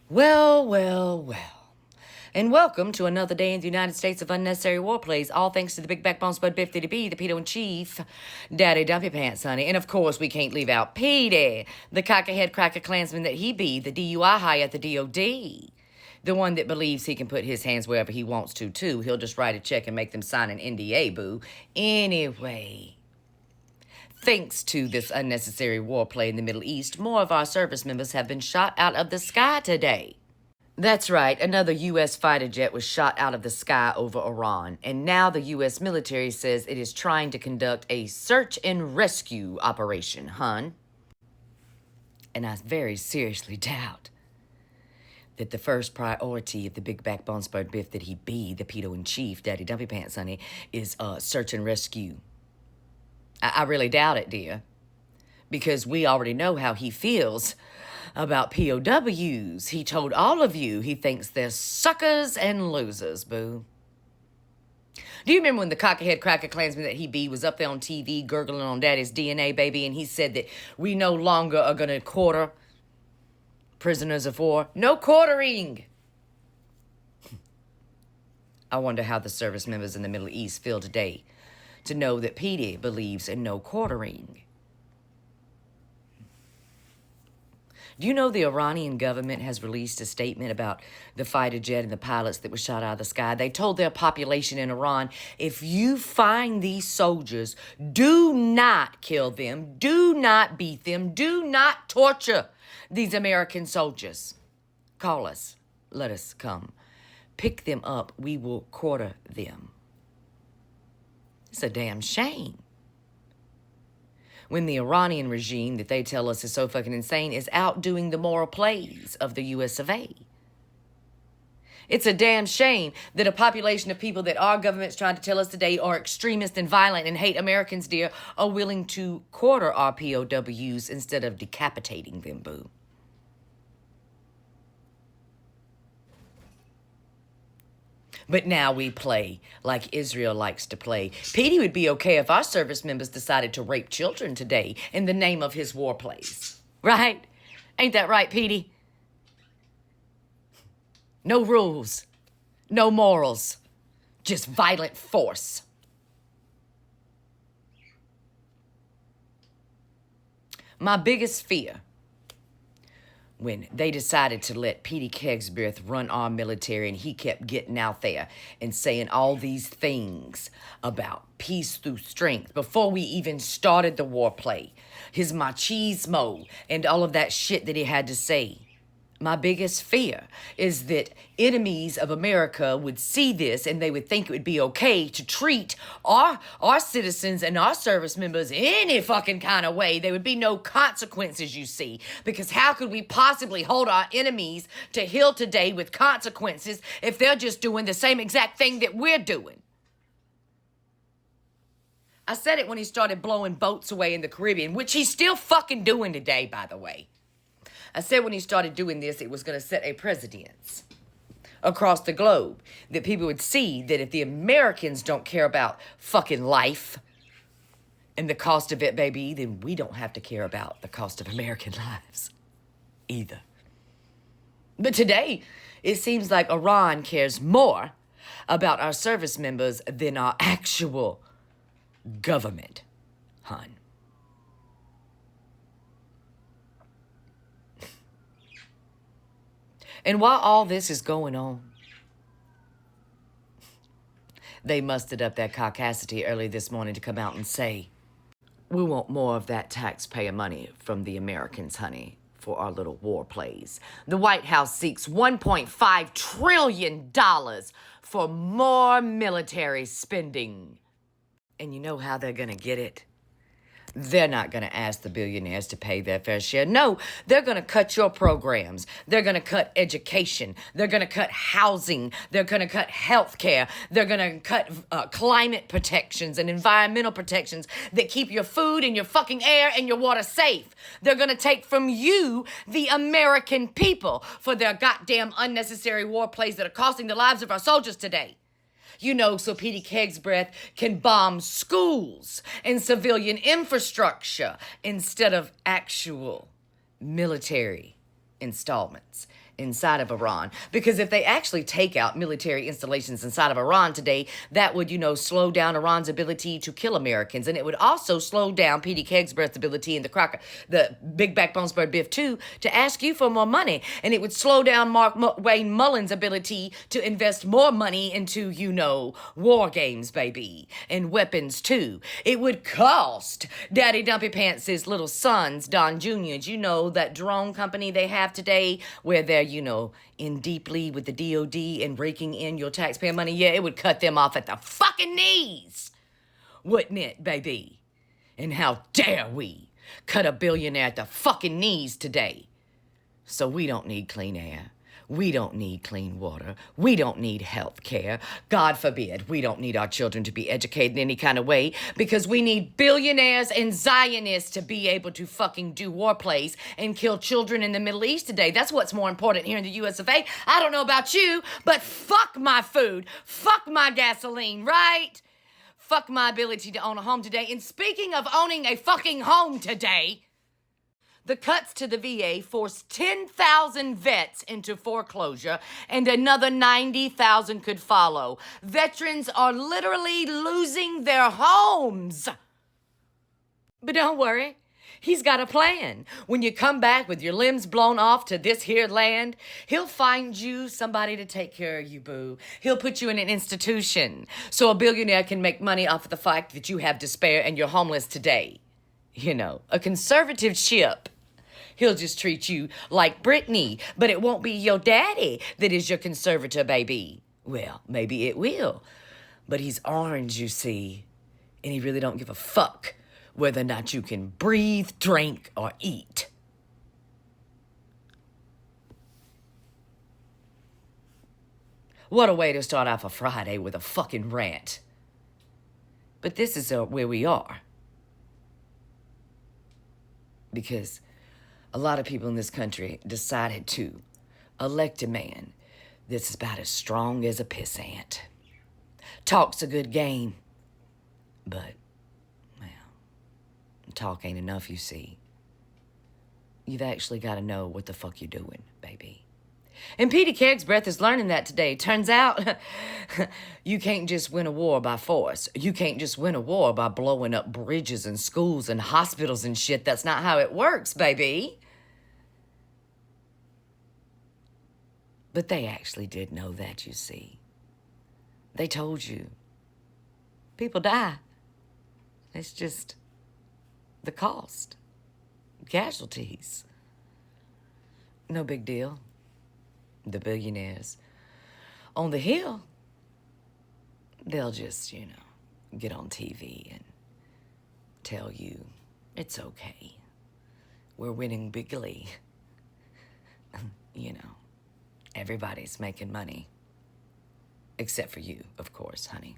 Well, well, well. And welcome to another day in the United States of unnecessary war plays, all thanks to the big backbone spud Biff the pedo-in-chief, Daddy Dumpy Pants, honey. And of course, we can't leave out Petey, the cockahead cracker Klansman that he be, the DUI high at the DOD. The one that believes he can put his hands wherever he wants to, too. He'll just write a check and make them sign an NDA, boo. Anyway, thanks to this unnecessary war play in the Middle East, more of our service members have been shot out of the sky today. That's right, another U.S. fighter jet was shot out of the sky over Iran, and now the U.S. military says it is trying to conduct a search and rescue operation, hun. And I very seriously doubt that the first priority of the big backbone spurred Biff that he be, the pedo-in-chief, Daddy Dumpy Pants, honey, is search and rescue. I really doubt it, dear, because we already know how he feels about POWs. He told all of you he thinks they're suckers and losers, boo. Do you remember when the cockahead cracker Klansman that he be was up there on TV gurgling on Daddy's DNA, baby, and he said that we no longer are going to quarter prisoners of war? No quartering! I wonder how the service members in the Middle East feel today to know that Petey believes in no quartering. Do you know the Iranian government has released a statement about the fighter jet and the pilots that were shot out of the sky? They told their population in Iran, if you find these soldiers, do not kill them, do not beat them, do not torture these American soldiers. Call us. Let us come. Pick them up. We will quarter them. It's a damn shame when the Iranian regime that they tell us is so fucking insane is outdoing the moral plays of the US of A. It's a damn shame that a population of people that our government's trying to tell us today are extremist and violent and hate Americans, dear, are willing to quarter our POWs instead of decapitating them, boo. But now we play like Israel likes to play. Petey would be okay if our service members decided to rape children today in the name of his war plays. Right? Ain't that right, Petey? No rules. No morals. Just violent force. My biggest fear when they decided to let Petey Kegsbirth run our military and he kept getting out there and saying all these things about peace through strength before we even started the war play, his machismo and all of that shit that he had to say. My biggest fear is that enemies of America would see this and they would think it would be okay to treat our citizens and our service members any fucking kind of way. There would be no consequences, you see. Because how could we possibly hold our enemies to heel today with consequences if they're just doing the same exact thing that we're doing? I said it when he started blowing boats away in the Caribbean, which he's still fucking doing today, by the way. I said when he started doing this, it was going to set a precedence across the globe. That people would see that if the Americans don't care about fucking life and the cost of it, baby, then we don't have to care about the cost of American lives either. But today, it seems like Iran cares more about our service members than our actual government, hun. And while all this is going on, they mustered up their caucasity early this morning to come out and say, we want more of that taxpayer money from the Americans, honey, for our little war plays. The White House seeks $1.5 trillion for more military spending. And you know how they're going to get it? They're not going to ask the billionaires to pay their fair share. No, they're going to cut your programs. They're going to cut education. They're going to cut housing. They're going to cut health care. They're going to cut climate protections and environmental protections that keep your food and your fucking air and your water safe. They're going to take from you, the American people, for their goddamn unnecessary war plays that are costing the lives of our soldiers today. You know, so Petey Kegsbirth can bomb schools and civilian infrastructure instead of actual military installments inside of Iran. Because if they actually take out military installations inside of Iran today, that would, slow down Iran's ability to kill Americans. And it would also slow down Petey Kegsworth's ability and the Big Backbone Bird Biff too, to ask you for more money. And it would slow down Wayne Mullen's ability to invest more money into, war games, baby, and weapons too. It would cost Daddy Dumpy Pants' little sons, Don Jr.'s, that drone company they have today, where they're, in deeply with the DOD and raking in your taxpayer money. Yeah, it would cut them off at the fucking knees, wouldn't it, baby? And how dare we cut a billionaire at the fucking knees today? So we don't need clean air. We don't need clean water. We don't need health care. God forbid, we don't need our children to be educated in any kind of way, because we need billionaires and Zionists to be able to fucking do war plays and kill children in the Middle East today. That's what's more important here in the US of A. I don't know about you, but fuck my food. Fuck my gasoline, right? Fuck my ability to own a home today. And speaking of owning a fucking home today, the cuts to the VA forced 10,000 vets into foreclosure, and another 90,000 could follow. Veterans are literally losing their homes. But don't worry, he's got a plan. When you come back with your limbs blown off to this here land, he'll find you somebody to take care of you, boo. He'll put you in an institution so a billionaire can make money off of the fact that you have despair and you're homeless today. A conservative ship. He'll just treat you like Britney, but it won't be your daddy that is your conservator, baby. Well, maybe it will, but he's orange, you see, and he really don't give a fuck whether or not you can breathe, drink, or eat. What a way to start off a Friday with a fucking rant. But this is where we are. Because a lot of people in this country decided to elect a man that's about as strong as a piss ant. Talk's a good game, but, talk ain't enough, you see. You've actually got to know what the fuck you're doing, baby. And Petey Kegsworth is learning that today. Turns out, you can't just win a war by force. You can't just win a war by blowing up bridges and schools and hospitals and shit. That's not how it works, baby. But they actually did know that, you see. They told you. People die. It's just the cost. Casualties. No big deal. The billionaires on the hill, they'll just, get on TV and tell you it's okay. We're winning bigly. Everybody's making money. Except for you, of course, honey.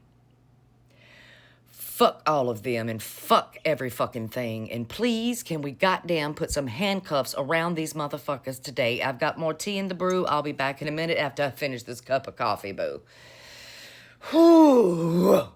Fuck all of them and fuck every fucking thing. And please, can we goddamn put some handcuffs around these motherfuckers today? I've got more tea in the brew. I'll be back in a minute after I finish this cup of coffee, boo. Whew.